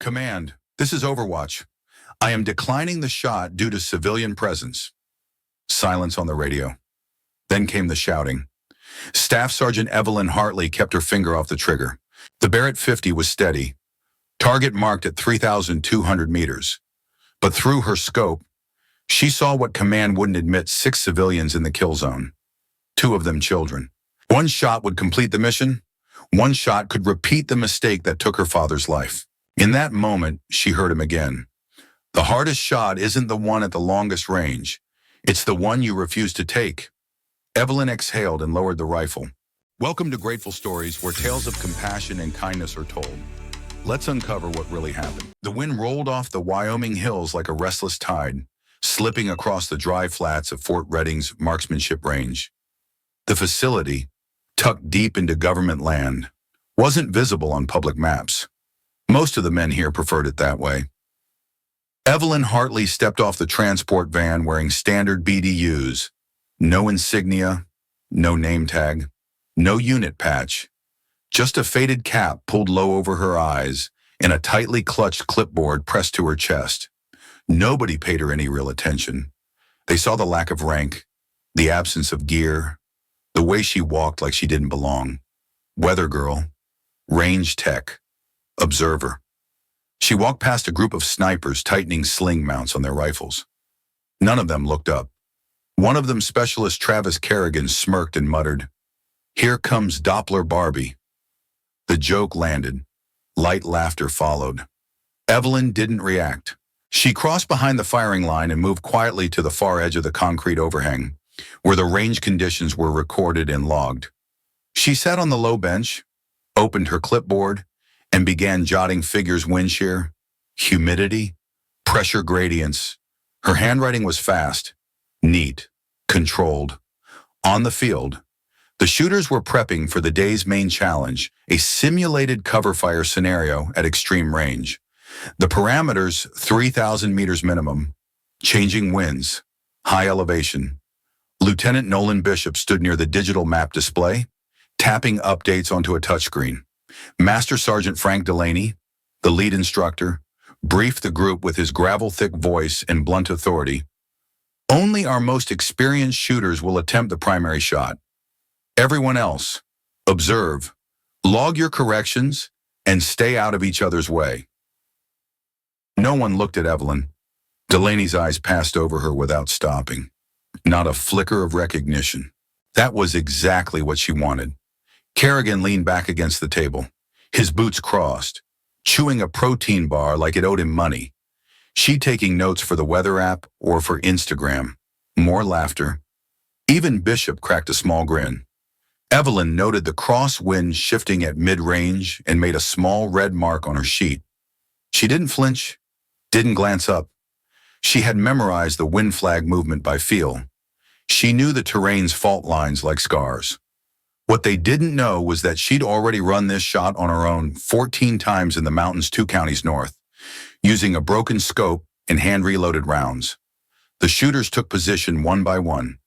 Command, this is Overwatch. I am declining the shot due to civilian presence. Silence on the radio. Then came the shouting. Staff Sergeant Evelyn Hartley kept her finger off the trigger. The Barrett 50 was steady. Target marked at 3,200 meters. But through her scope, she saw what command wouldn't admit: 6 civilians in the kill zone. 2 of them children. One shot would complete the mission. One shot could repeat the mistake that took her father's life. In that moment, she heard him again. The hardest shot isn't the one at the longest range. It's the one you refuse to take. Evelyn exhaled and lowered the rifle. Welcome to Grateful Stories, where tales of compassion and kindness are told. Let's uncover what really happened. The wind rolled off the Wyoming hills like a restless tide, slipping across the dry flats of Fort Redding's marksmanship range. The facility, tucked deep into government land, wasn't visible on public maps. Most of the men here preferred it that way. Evelyn Hartley stepped off the transport van wearing standard BDUs. No insignia, no name tag, no unit patch. Just a faded cap pulled low over her eyes and a tightly clutched clipboard pressed to her chest. Nobody paid her any real attention. They saw the lack of rank, the absence of gear, the way she walked like she didn't belong. Weather girl, range tech, observer. She walked past a group of snipers tightening sling mounts on their rifles. None of them looked up. One of them, Specialist Travis Kerrigan, smirked and muttered, "Here comes Doppler Barbie." The joke landed. Light laughter followed. Evelyn didn't react. She crossed behind the firing line and moved quietly to the far edge of the concrete overhang, where the range conditions were recorded and logged. She sat on the low bench, opened her clipboard, and began jotting figures: wind shear, humidity, pressure gradients. Her handwriting was fast, neat, controlled. On the field, the shooters were prepping for the day's main challenge, a simulated cover fire scenario at extreme range. The parameters: 3,000 meters minimum, changing winds, high elevation. Lieutenant Nolan Bishop stood near the digital map display, tapping updates onto a touchscreen. Master Sergeant Frank Delaney, the lead instructor, briefed the group with his gravel-thick voice and blunt authority. Only our most experienced shooters will attempt the primary shot. Everyone else, observe, log your corrections, and stay out of each other's way. No one looked at Evelyn. Delaney's eyes passed over her without stopping. Not a flicker of recognition. That was exactly what she wanted. Kerrigan leaned back against the table, his boots crossed, chewing a protein bar like it owed him money. She taking notes for the weather app or for Instagram. More laughter. Even Bishop cracked a small grin. Evelyn noted the crosswind shifting at mid-range and made a small red mark on her sheet. She didn't flinch, didn't glance up. She had memorized the wind flag movement by feel. She knew the terrain's fault lines like scars. What they didn't know was that she'd already run this shot on her own 14 times in the mountains 2 counties north, using a broken scope and hand-reloaded rounds. The shooters took position one by one.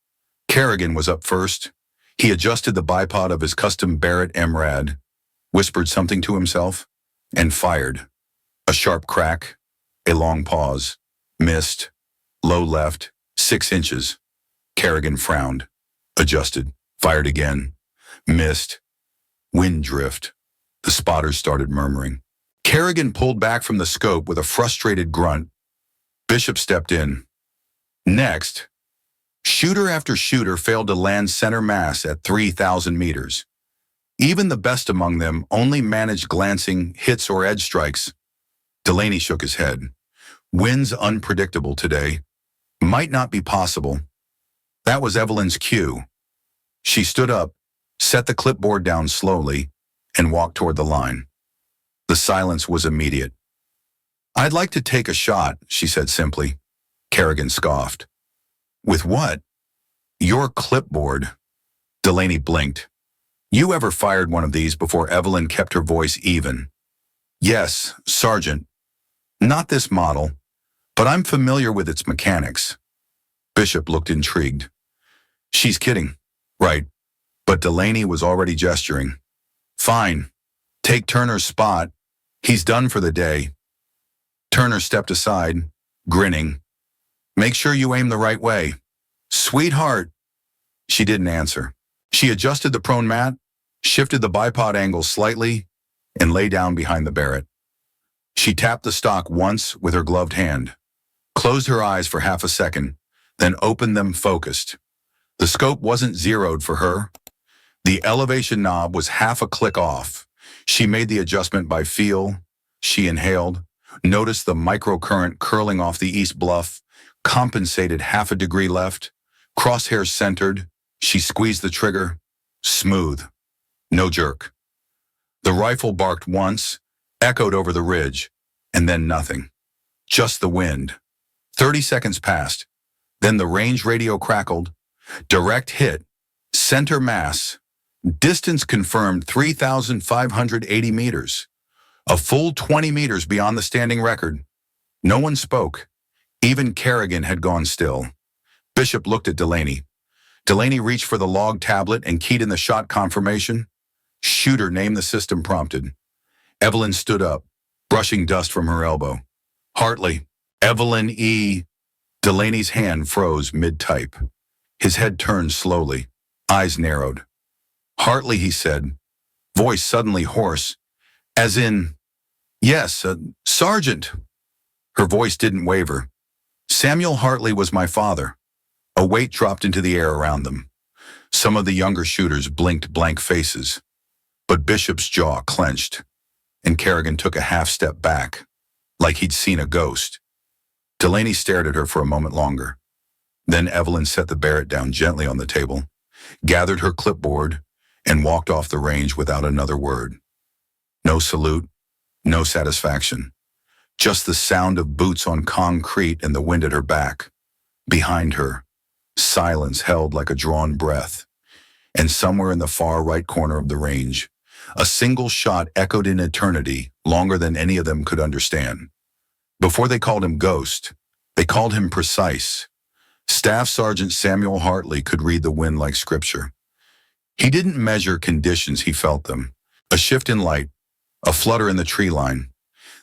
Kerrigan was up first. He adjusted the bipod of his custom Barrett MRAD, whispered something to himself, and fired. A sharp crack, a long pause, missed, low left, 6 inches. Kerrigan frowned, adjusted, fired again. Missed. Wind drift. The spotters started murmuring. Kerrigan pulled back from the scope with a frustrated grunt. Bishop stepped in. Next, shooter after shooter failed to land center mass at 3,000 meters. Even the best among them only managed glancing hits or edge strikes. Delaney shook his head. Winds unpredictable today. Might not be possible. That was Evelyn's cue. She stood up, set the clipboard down slowly, and walked toward the line. The silence was immediate. "I'd like to take a shot," she said simply. Kerrigan scoffed. "With what?" "Your clipboard." Delaney blinked. "You ever fired one of these before?" Evelyn kept her voice even. "Yes, Sergeant. Not this model, but I'm familiar with its mechanics." Bishop looked intrigued. "She's kidding, right?" But Delaney was already gesturing. "Fine. Take Turner's spot. He's done for the day. Turner stepped aside, grinning. Make sure you aim the right way. Sweetheart. She didn't answer. She adjusted the prone mat, shifted the bipod angle slightly, and lay down behind the Barrett. She tapped the stock once with her gloved hand, closed her eyes for half a second, then opened them focused. The scope wasn't zeroed for her. The elevation knob was half a click off. She made the adjustment by feel. She inhaled, noticed the microcurrent curling off the east bluff, compensated half a degree left, crosshairs centered. She squeezed the trigger. Smooth. No jerk. The rifle barked once, echoed over the ridge, and then nothing. Just the wind. 30 seconds passed. Then the range radio crackled. Direct hit. Center mass. Distance confirmed 3,580 meters. A full 20 meters beyond the standing record. No one spoke. Even Kerrigan had gone still. Bishop looked at Delaney. Delaney reached for the log tablet and keyed in the shot confirmation. Shooter, name the system prompted. Evelyn stood up, brushing dust from her elbow. Hartley. Evelyn E. Delaney's hand froze mid-type. His head turned slowly, eyes narrowed. Hartley, he said, voice suddenly hoarse, as in, yes, Sergeant. Her voice didn't waver. Samuel Hartley was my father. A weight dropped into the air around them. Some of the younger shooters blinked blank faces, but Bishop's jaw clenched, and Kerrigan took a half step back, like he'd seen a ghost. Delaney stared at her for a moment longer. Then Evelyn set the Barrett down gently on the table, gathered her clipboard, and walked off the range without another word. No salute, no satisfaction. Just the sound of boots on concrete and the wind at her back. Behind her, silence held like a drawn breath. And somewhere in the far right corner of the range, a single shot echoed in eternity, longer than any of them could understand. Before they called him Ghost, they called him Precise. Staff Sergeant Samuel Hartley could read the wind like scripture. He didn't measure conditions, he felt them. A shift in light, a flutter in the tree line,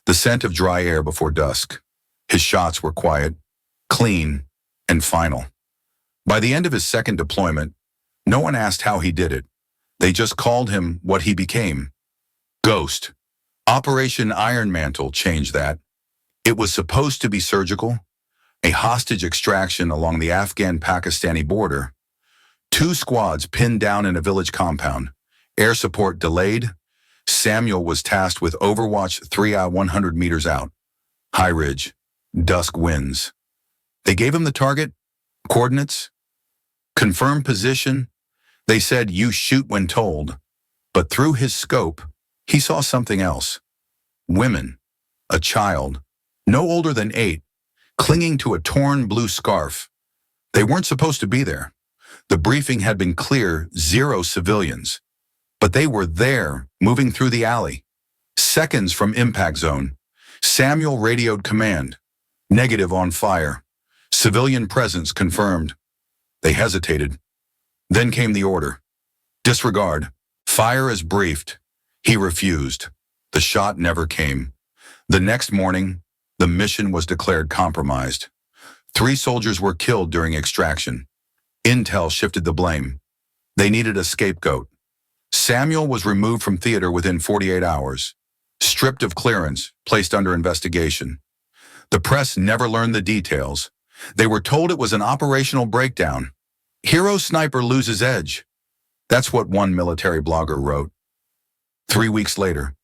the scent of dry air before dusk. His shots were quiet, clean, and final. By the end of his second deployment, no one asked how he did it. They just called him what he became. Ghost. Operation Iron Mantle changed that. It was supposed to be surgical, a hostage extraction along the Afghan-Pakistani border. 2 squads pinned down in a village compound. Air support delayed. Samuel was tasked with overwatch 100 meters out. High ridge, dusk winds. They gave him the target, coordinates, confirmed position. They said, you shoot when told. But through his scope, he saw something else. Women, a child, no older than 8, clinging to a torn blue scarf. They weren't supposed to be there. The briefing had been clear, 0 civilians. But they were there, moving through the alley. Seconds from impact zone. Samuel radioed command. Negative on fire. Civilian presence confirmed. They hesitated. Then came the order. Disregard. Fire as briefed. He refused. The shot never came. The next morning, the mission was declared compromised. 3 soldiers were killed during extraction. Intel shifted the blame. They needed a scapegoat. Samuel was removed from theater within 48 hours, stripped of clearance, placed under investigation. The press never learned the details. They were told it was an operational breakdown. Hero sniper loses edge. That's what one military blogger wrote. 3 weeks later,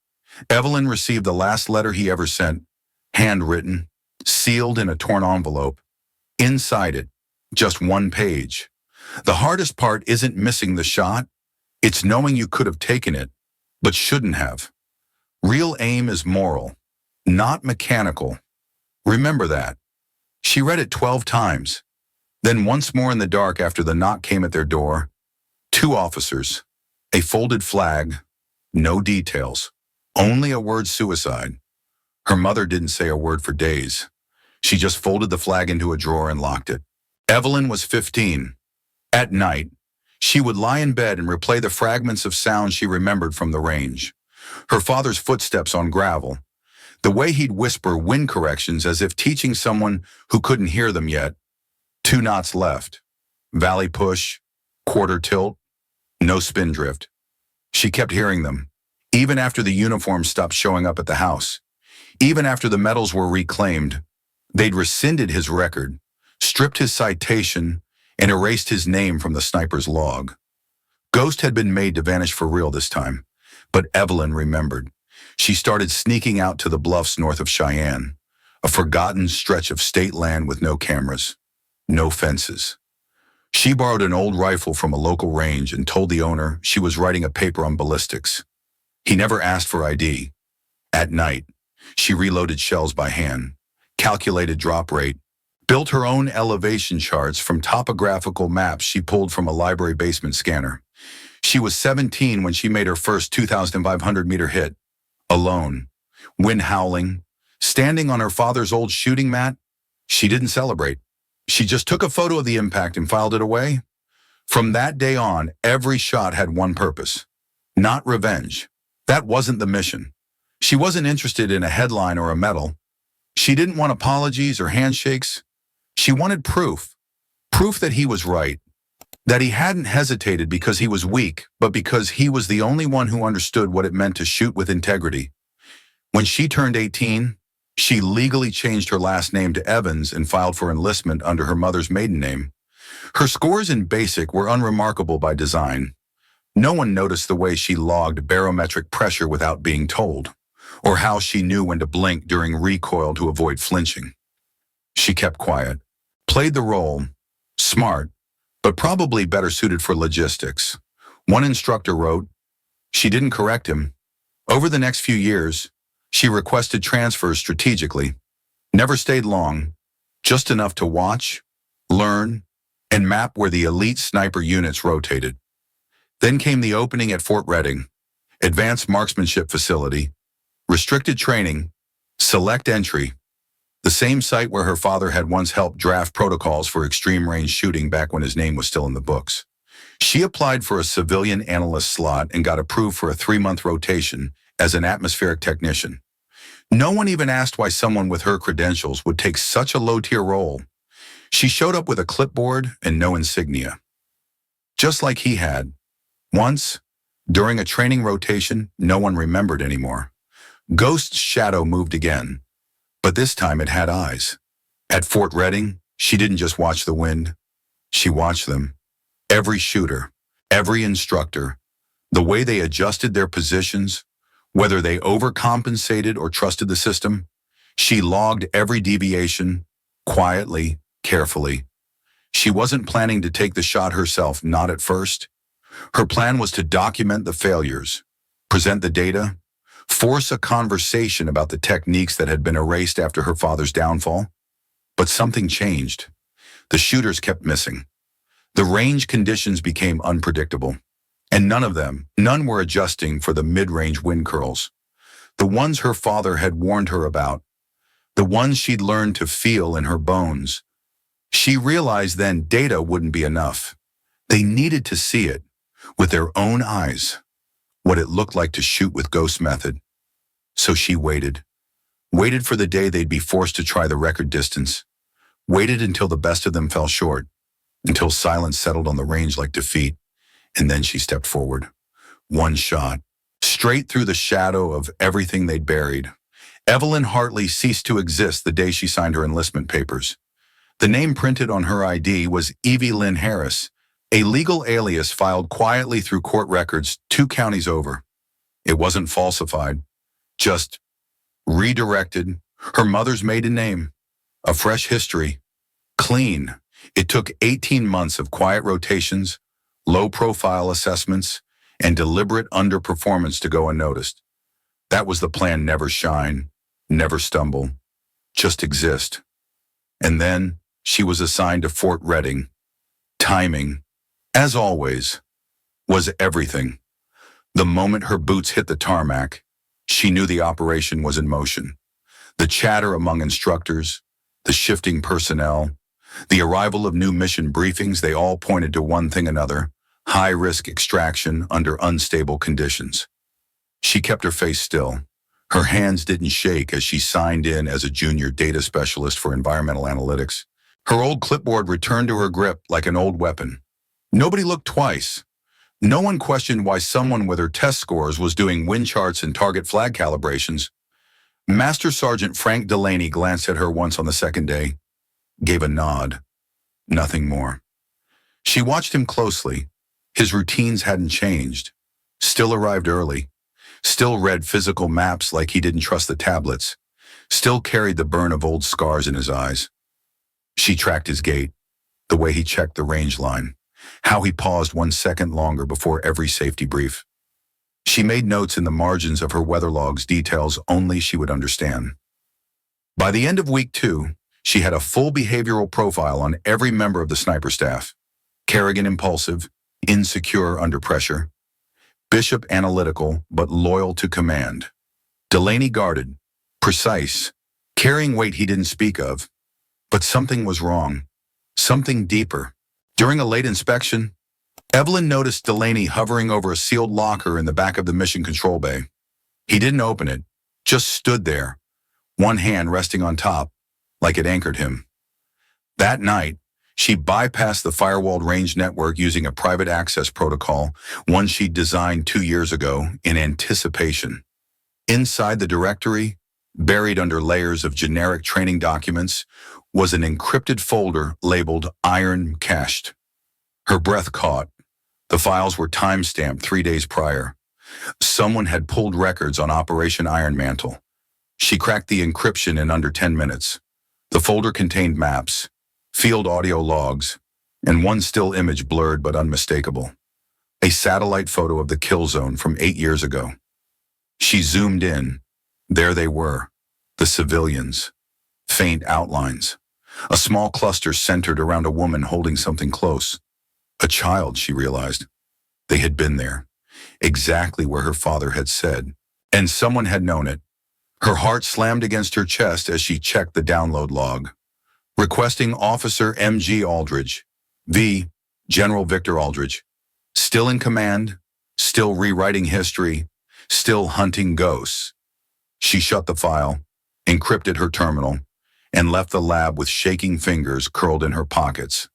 Evelyn received the last letter he ever sent, handwritten, sealed in a torn envelope. Inside it, just 1 page. The hardest part isn't missing the shot. It's knowing you could have taken it, but shouldn't have. Real aim is moral, not mechanical. Remember that. She read it 12 times. Then once more in the dark after the knock came at their door. 2 officers, a folded flag, no details, only a word suicide. Her mother didn't say a word for days. She just folded the flag into a drawer and locked it. Evelyn was 15. At night, she would lie in bed and replay the fragments of sound she remembered from the range. Her father's footsteps on gravel, The way he'd whisper wind corrections as if teaching someone who couldn't hear them yet. 2 knots left. Valley push, quarter tilt, no spin drift. She kept hearing them, even after the uniforms stopped showing up at the house. Even after the medals were reclaimed, they'd rescinded his record, stripped his citation, and erased his name from the sniper's log. Ghost had been made to vanish for real this time, but Evelyn remembered. She started sneaking out to the bluffs north of Cheyenne, a forgotten stretch of state land with no cameras, no fences. She borrowed an old rifle from a local range and told the owner she was writing a paper on ballistics. He never asked for ID. At night, she reloaded shells by hand, calculated drop rate, built her own elevation charts from topographical maps she pulled from a library basement scanner. She was 17 when she made her first 2,500-meter hit, alone, wind howling, standing on her father's old shooting mat. She didn't celebrate. She just took a photo of the impact and filed it away. From that day on, every shot had one purpose, not revenge. That wasn't the mission. She wasn't interested in a headline or a medal. She didn't want apologies or handshakes. She wanted proof. Proof that he was right. That he hadn't hesitated because he was weak, but because he was the only one who understood what it meant to shoot with integrity. When she turned 18, she legally changed her last name to Evans and filed for enlistment under her mother's maiden name. Her scores in basic were unremarkable by design. No one noticed the way she logged barometric pressure without being told, or how she knew when to blink during recoil to avoid flinching. She kept quiet, played the role, smart, but probably better suited for logistics. One instructor wrote, she didn't correct him. Over the next few years, she requested transfers strategically, never stayed long, just enough to watch, learn, and map where the elite sniper units rotated. Then came the opening at Fort Redding, advanced marksmanship facility, restricted training, select entry, the same site where her father had once helped draft protocols for extreme range shooting back when his name was still in the books. She applied for a civilian analyst slot and got approved for a 3-month rotation as an atmospheric technician. No one even asked why someone with her credentials would take such a low-tier role. She showed up with a clipboard and no insignia. Just like he had. Once, during a training rotation, no one remembered anymore. Ghost's shadow moved again, but this time it had eyes. At Fort Redding, she didn't just watch the wind. She watched them. Every shooter, every instructor, the way they adjusted their positions, whether they overcompensated or trusted the system. She logged every deviation, quietly, carefully. She wasn't planning to take the shot herself, not at first. Her plan was to document the failures, present the data, force a conversation about the techniques that had been erased after her father's downfall. But something changed. The shooters kept missing. The range conditions became unpredictable. And none were adjusting for the mid-range wind curls. The ones her father had warned her about. The ones she'd learned to feel in her bones. She realized then data wouldn't be enough. They needed to see it, with their own eyes, what it looked like to shoot with Ghost method. So she waited for the day they'd be forced to try the record distance, waited until the best of them fell short, until silence settled on the range like defeat, and then she stepped forward. One shot, straight through the shadow of everything they'd buried. Evelyn Hartley ceased to exist the day she signed her enlistment papers. The name printed on her ID was Evelyn Hartley, a legal alias filed quietly through court records 2 counties over. It wasn't falsified, just redirected, her mother's maiden name, a fresh history, clean. It took 18 months of quiet rotations, low-profile assessments, and deliberate underperformance to go unnoticed. That was the plan: never shine, never stumble, just exist. And then she was assigned to Fort Redding. Timing, as always, was everything. The moment her boots hit the tarmac, she knew the operation was in motion. The chatter among instructors, the shifting personnel, the arrival of new mission briefings, they all pointed to one thing another: high-risk extraction under unstable conditions. She kept her face still, Her hands didn't shake as she signed in as a junior data specialist for environmental analytics. Her old clipboard returned to her grip like an old weapon. Nobody looked twice. No one questioned why someone with her test scores was doing wind charts and target flag calibrations. Master Sergeant Frank Delaney glanced at her once on the second day, gave a nod. Nothing more. She watched him closely. His routines hadn't changed. Still arrived early. Still read physical maps like he didn't trust the tablets. Still carried the burn of old scars in his eyes. She tracked his gait, the way he checked the range line, how he paused 1 second longer before every safety brief. She made notes in the margins of her weather logs, details only she would understand. By the end of week 2, she had a full behavioral profile on every member of the sniper staff. Kerrigan impulsive, insecure under pressure. Bishop analytical, but loyal to command. Delaney guarded, precise, carrying weight he didn't speak of. But something was wrong. Something deeper. During a late inspection, Evelyn noticed Delaney hovering over a sealed locker in the back of the mission control bay. He didn't open it, just stood there, one hand resting on top, like it anchored him. That night, she bypassed the firewalled range network using a private access protocol, one she'd designed 2 years ago in anticipation. Inside the directory, buried under layers of generic training documents, was an encrypted folder labeled Iron Cached. Her breath caught. The files were time-stamped 3 days prior. Someone had pulled records on Operation Iron Mantle. She cracked the encryption in under 10 minutes. The folder contained maps, field audio logs, and one still image blurred but unmistakable. A satellite photo of the kill zone from 8 years ago. She zoomed in. There they were, the civilians. Faint outlines. A small cluster centered around a woman holding something close. A child, she realized. They had been there, exactly where her father had said, and someone had known it. Her heart slammed against her chest as she checked the download log. Requesting Officer M.G. Aldridge, V. General Victor Aldridge. Still in command, still rewriting history, still hunting ghosts. She shut the file, encrypted her terminal, and left the lab with shaking fingers curled in her pockets.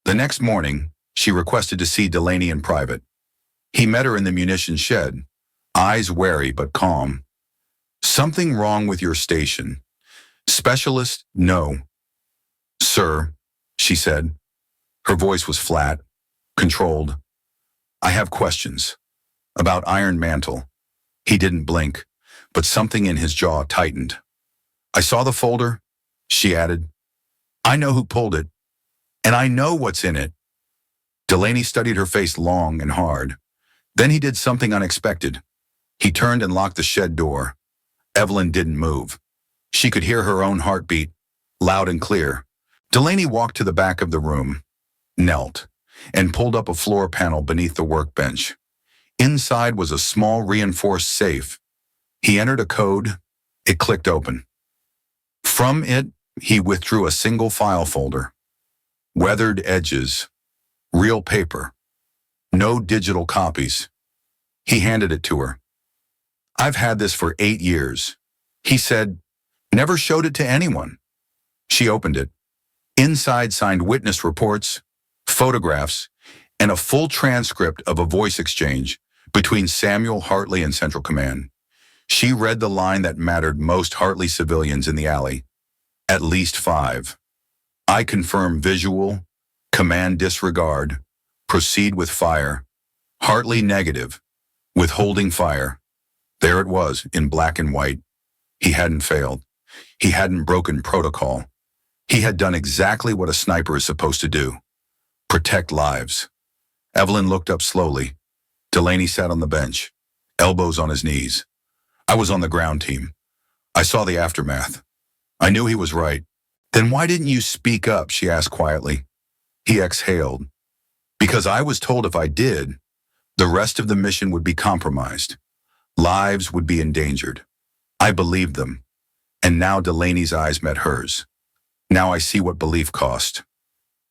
The next morning, she requested to see Delaney in private. He met her in the munitions shed, eyes wary but calm. Something wrong with your station. Specialist, no. Sir, she said. Her voice was flat, controlled. I have questions. About Iron Mantle. He didn't blink, but something in his jaw tightened. I saw the folder, she added. I know who pulled it, and I know what's in it. Delaney studied her face long and hard. Then he did something unexpected. He turned and locked the shed door. Evelyn didn't move. She could hear her own heartbeat, loud and clear. Delaney walked to the back of the room, knelt, and pulled up a floor panel beneath the workbench. Inside was a small reinforced safe. He entered a code. It clicked open. From it, he withdrew a single file folder. Weathered edges. Real paper. No digital copies. He handed it to her. I've had this for 8 years. He said, never showed it to anyone. She opened it. Inside signed witness reports, photographs, and a full transcript of a voice exchange between Samuel Hartley and Central Command. She read the line that mattered most Hartley civilians in the alley. At least 5. I confirm visual, command disregard, proceed with fire. Hartley negative, withholding fire. There it was, in black and white. He hadn't failed. He hadn't broken protocol. He had done exactly what a sniper is supposed to do. Protect lives. Evelyn looked up slowly. Delaney sat on the bench, elbows on his knees. I was on the ground team. I saw the aftermath. I knew he was right. Then why didn't you speak up, she asked quietly. He exhaled. Because I was told if I did, the rest of the mission would be compromised. Lives would be endangered. I believed them. And now Delaney's eyes met hers. Now I see what belief cost.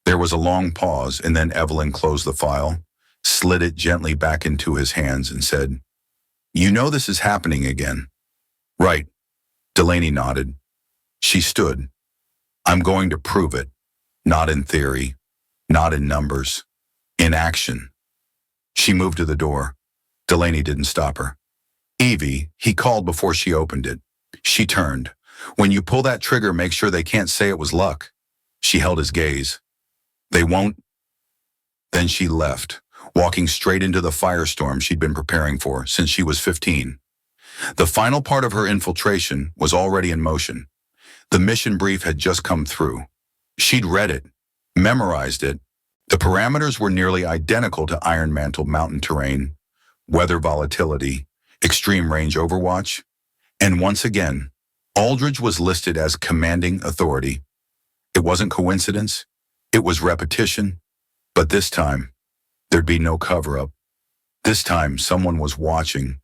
There was a long pause, and then Evelyn closed the file, slid it gently back into his hands, and said, You know this is happening again. Right, Delaney nodded. She stood. I'm going to prove it. Not in theory, not in numbers, in action. She moved to the door. Delaney didn't stop her. Evie, he called before she opened it. She turned. When you pull that trigger, make sure they can't say it was luck. She held his gaze. They won't. Then she left, walking straight into the firestorm she'd been preparing for since she was 15. The final part of her infiltration was already in motion. The mission brief had just come through. She'd read it, memorized it. The parameters were nearly identical to Iron Mantle mountain terrain, weather volatility, extreme range overwatch, and once again, Aldridge was listed as commanding authority. It wasn't coincidence, it was repetition, but this time, there'd be no cover-up. This time, someone was watching.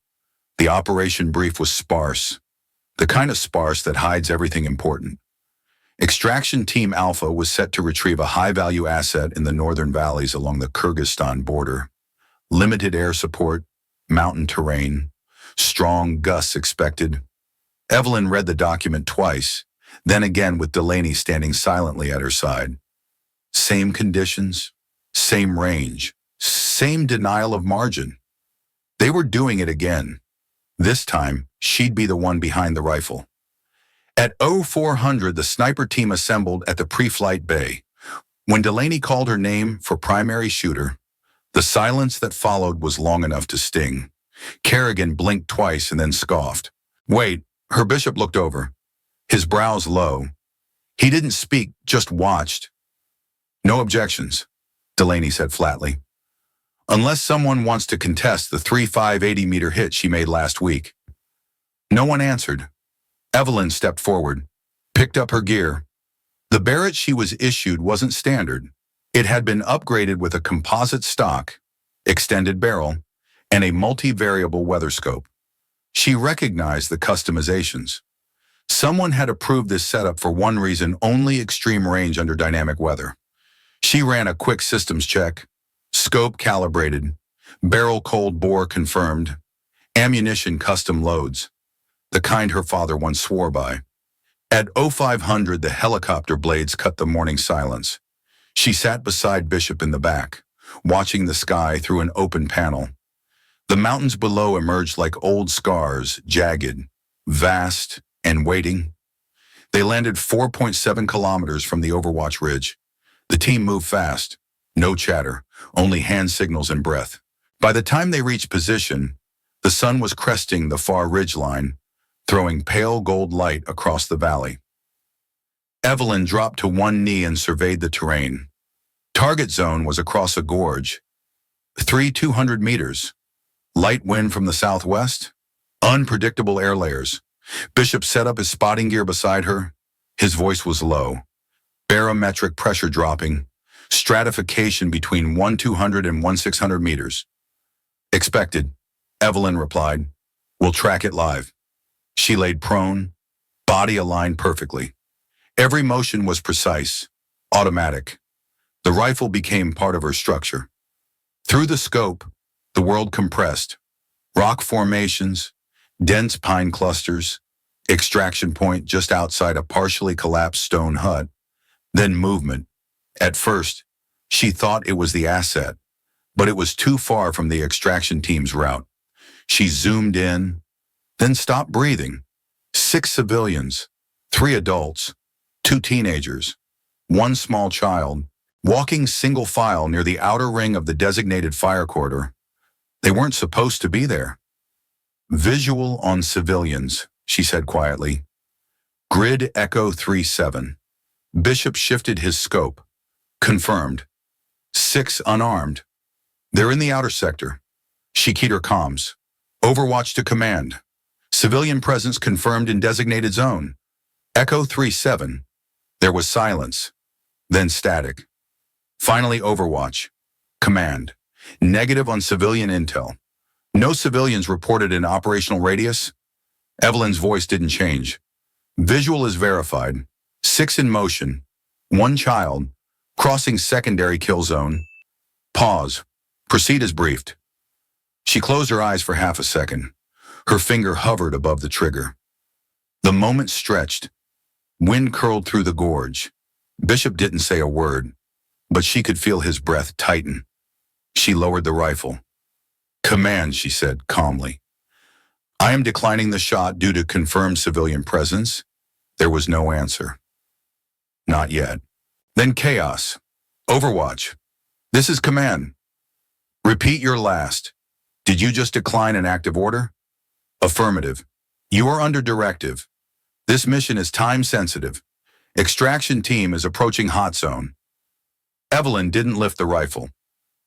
The operation brief was sparse, the kind of sparse that hides everything important. Extraction Team Alpha was set to retrieve a high-value asset in the northern valleys along the Kyrgyzstan border. Limited air support, mountain terrain, strong gusts expected. Evelyn read the document twice, then again with Delaney standing silently at her side. Same conditions, same range, same denial of margin. They were doing it again. This time, she'd be the one behind the rifle. At 0400, the sniper team assembled at the pre-flight bay. When Delaney called her name for primary shooter, the silence that followed was long enough to sting. Kerrigan blinked twice and then scoffed. Wait, her bishop looked over, his brows low. He didn't speak, just watched. No objections, Delaney said flatly. Unless someone wants to contest the 3,580-meter hit she made last week. No one answered. Evelyn stepped forward, picked up her gear. The Barrett she was issued wasn't standard. It had been upgraded with a composite stock, extended barrel, and a multi-variable weather scope. She recognized the customizations. Someone had approved this setup for one reason: only extreme range under dynamic weather. She ran a quick systems check, scope calibrated, barrel cold bore confirmed, ammunition custom loads, the kind her father once swore by. At 0500, the helicopter blades cut the morning silence. She sat beside Bishop in the back, watching the sky through an open panel. The mountains below emerged like old scars, jagged, vast, and waiting. They landed 4.7 kilometers from the Overwatch Ridge. The team moved fast, no chatter, only hand signals and breath. By the time they reached position, the sun was cresting the far ridgeline, throwing pale gold light across the valley. Evelyn dropped to one knee and surveyed the terrain. Target zone was across a gorge, 200 meters. Light wind from the southwest, unpredictable air layers. Bishop set up his spotting gear beside her. His voice was low, barometric pressure dropping, stratification between 1,200 and 1,600 meters. Expected, Evelyn replied. We'll track it live. She laid prone, body aligned perfectly. Every motion was precise, automatic. The rifle became part of her structure. Through the scope, the world compressed. Rock formations, dense pine clusters, extraction point just outside a partially collapsed stone hut, then movement. At first, she thought it was the asset, but it was too far from the extraction team's route. She zoomed in, then stopped breathing. 6 civilians, 3 adults, 2 teenagers, 1 small child, walking single file near the outer ring of the designated fire corridor. They weren't supposed to be there. Visual on civilians, she said quietly. Grid Echo 3-7. Bishop shifted his scope. Confirmed. 6 unarmed. They're in the outer sector. She keyed her comms. Overwatch to command. Civilian presence confirmed in designated zone. Echo 3-7. There was silence, then static. Finally, Overwatch. Command. Negative on civilian intel. No civilians reported in operational radius. Evelyn's voice didn't change. Visual is verified. 6 in motion. 1 child. Crossing secondary kill zone. Pause. Proceed as briefed. She closed her eyes for half a second. Her finger hovered above the trigger. The moment stretched. Wind curled through the gorge. Bishop didn't say a word, but she could feel his breath tighten. She lowered the rifle. "Command," she said calmly. "I am declining the shot due to confirmed civilian presence." There was no answer. Not yet. Then chaos. "Overwatch. This is command. Repeat your last. Did you just decline an active order?" "Affirmative. You are under directive. This mission is time-sensitive. Extraction team is approaching hot zone." Evelyn didn't lift the rifle.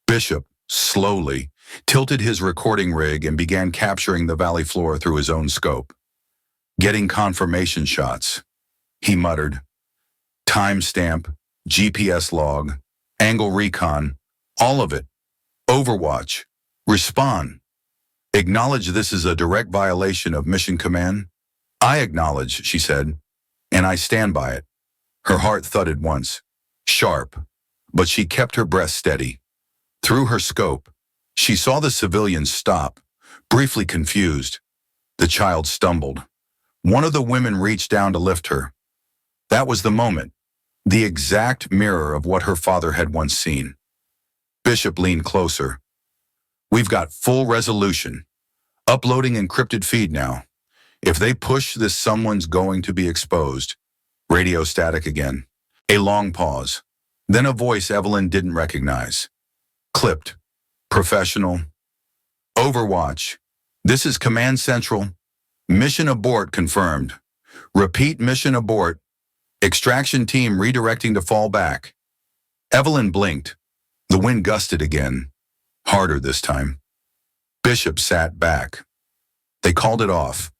Bishop, slowly, tilted his recording rig and began capturing the valley floor through his own scope. "Getting confirmation shots," he muttered. "Timestamp, GPS log, angle recon, all of it. Overwatch. Respond. Acknowledge this is a direct violation of mission command." "I acknowledge," she said, "and I stand by it." Her heart thudded once, sharp, but she kept her breath steady. Through her scope, she saw the civilians stop, briefly confused. The child stumbled. One of the women reached down to lift her. That was the moment, the exact mirror of what her father had once seen. Bishop leaned closer. "We've got full resolution. Uploading encrypted feed now. If they push this, someone's going to be exposed." Radio static again. A long pause. Then a voice Evelyn didn't recognize. Clipped. Professional. "Overwatch. This is Command Central. Mission abort confirmed. Repeat, mission abort. Extraction team redirecting to fall back." Evelyn blinked. The wind gusted again. Harder this time. Bishop sat back. They called it off.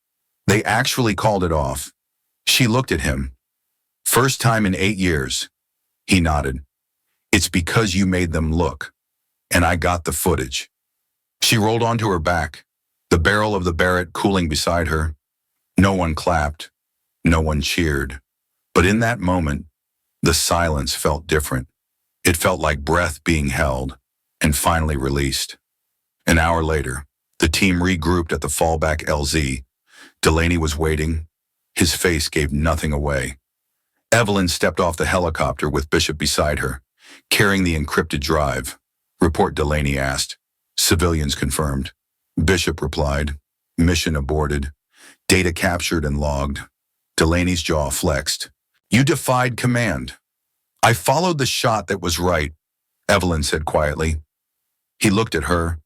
They actually called it off. She looked at him. "First time in 8 years. He nodded. "It's because you made them look. And I got the footage." She rolled onto her back, the barrel of the Barrett cooling beside her. No one clapped. No one cheered. But in that moment, the silence felt different. It felt like breath being held and finally released. An hour later, the team regrouped at the fallback LZ. Delaney was waiting. His face gave nothing away. Evelyn stepped off the helicopter with Bishop beside her, carrying the encrypted drive. "Report," Delaney asked. "Civilians confirmed." Bishop replied. "Mission aborted. Data captured and logged." Delaney's jaw flexed. "You defied command." "I followed the shot that was right," Evelyn said quietly. He looked at her,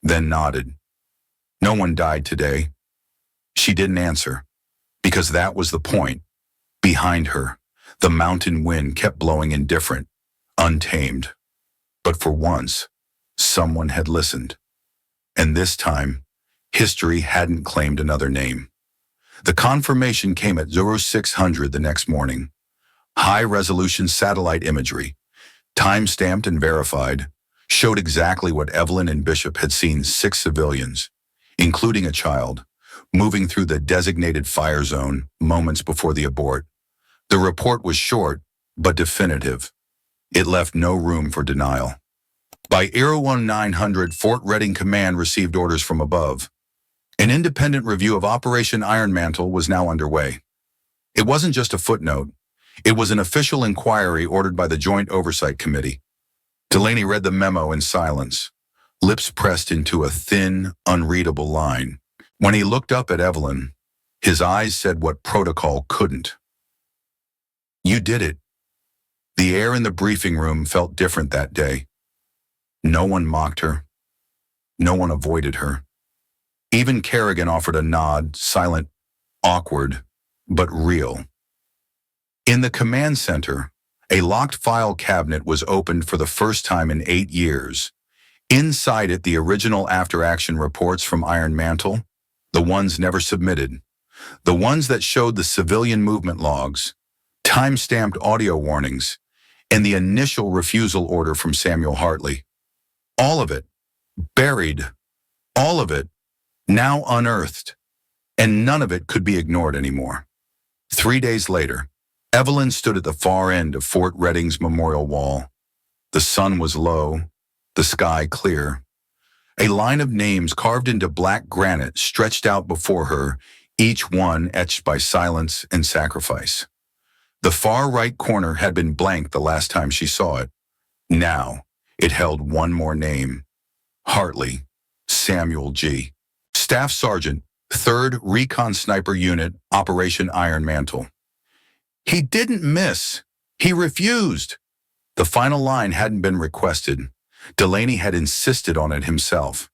then nodded. "No one died today." She didn't answer, because that was the point. Behind her, the mountain wind kept blowing indifferent, untamed. But for once, someone had listened. And this time, history hadn't claimed another name. The confirmation came at 0600 the next morning. High-resolution satellite imagery, time-stamped and verified, showed exactly what Evelyn and Bishop had seen: 6 civilians, including a child, moving through the designated fire zone moments before the abort. The report was short, but definitive. It left no room for denial. By 0900, Fort Reading Command received orders from above. An independent review of Operation Iron Mantle was now underway. It wasn't just a footnote. It was an official inquiry ordered by the Joint Oversight Committee. Delaney read the memo in silence, lips pressed into a thin, unreadable line. When he looked up at Evelyn, his eyes said what protocol couldn't. "You did it." The air in the briefing room felt different that day. No one mocked her. No one avoided her. Even Kerrigan offered a nod, silent, awkward, but real. In the command center, a locked file cabinet was opened for the first time in 8 years. Inside it, the original after-action reports from Iron Mantle, the ones never submitted, the ones that showed the civilian movement logs, time-stamped audio warnings, and the initial refusal order from Samuel Hartley. All of it, buried, all of it, now unearthed, and none of it could be ignored anymore. 3 days later, Evelyn stood at the far end of Fort Reading's memorial wall. The sun was low, the sky clear. A line of names carved into black granite stretched out before her, each one etched by silence and sacrifice. The far right corner had been blank the last time she saw it. Now, it held one more name. Hartley, Samuel G. Staff Sergeant, 3rd Recon Sniper Unit, Operation Iron Mantle. He didn't miss. He refused. The final line hadn't been requested. Delaney had insisted on it himself.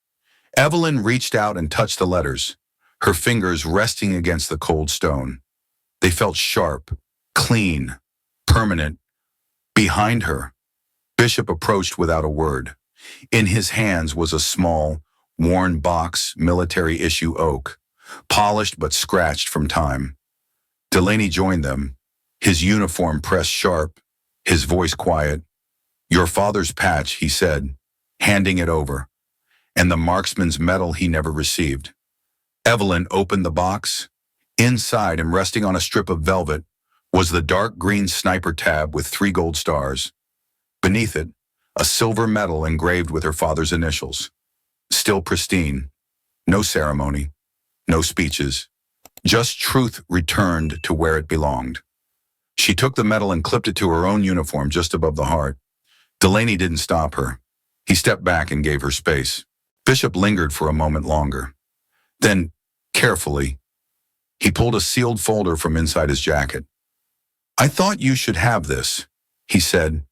Evelyn reached out and touched the letters, her fingers resting against the cold stone. They felt sharp, clean, permanent. Behind her, Bishop approached without a word. In his hands was a small, worn box, military-issue oak, polished but scratched from time. Delaney joined them, his uniform pressed sharp, his voice quiet. "Your father's patch," he said, handing it over, "and the marksman's medal he never received." Evelyn opened the box. Inside and resting on a strip of velvet was the dark green sniper tab with 3 gold stars. Beneath it, a silver medal engraved with her father's initials. Still pristine. No ceremony. No speeches. Just truth returned to where it belonged. She took the medal and clipped it to her own uniform just above the heart. Delaney didn't stop her. He stepped back and gave her space. Bishop lingered for a moment longer. Then, carefully, he pulled a sealed folder from inside his jacket. "I thought you should have this," he said.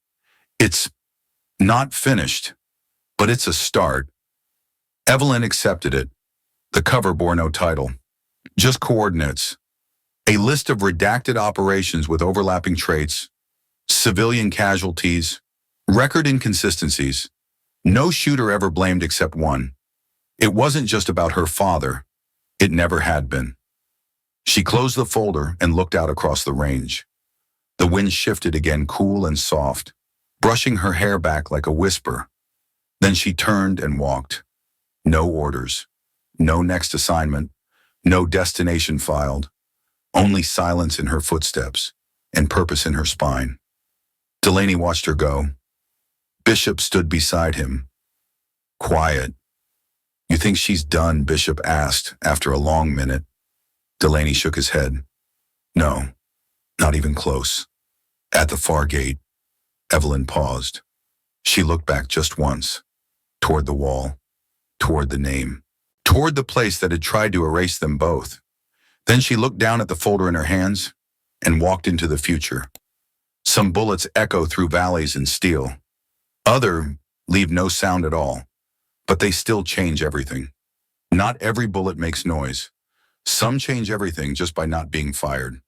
"It's not finished, but it's a start." Evelyn accepted it. The cover bore no title, just coordinates. A list of redacted operations with overlapping traits, civilian casualties, record inconsistencies. No shooter ever blamed except one. It wasn't just about her father. It never had been. She closed the folder and looked out across the range. The wind shifted again, cool and soft, brushing her hair back like a whisper. Then she turned and walked. No orders, no next assignment, no destination filed, only silence in her footsteps and purpose in her spine. Delaney watched her go. Bishop stood beside him. Quiet. "You think she's done?" Bishop asked after a long minute. Delaney shook his head. "No, not even close." At the far gate, Evelyn paused. She looked back just once, toward the wall, toward the name, toward the place that had tried to erase them both. Then she looked down at the folder in her hands and walked into the future. Some bullets echo through valleys and steel. Other leave no sound at all, but they still change everything. Not every bullet makes noise. Some change everything just by not being fired.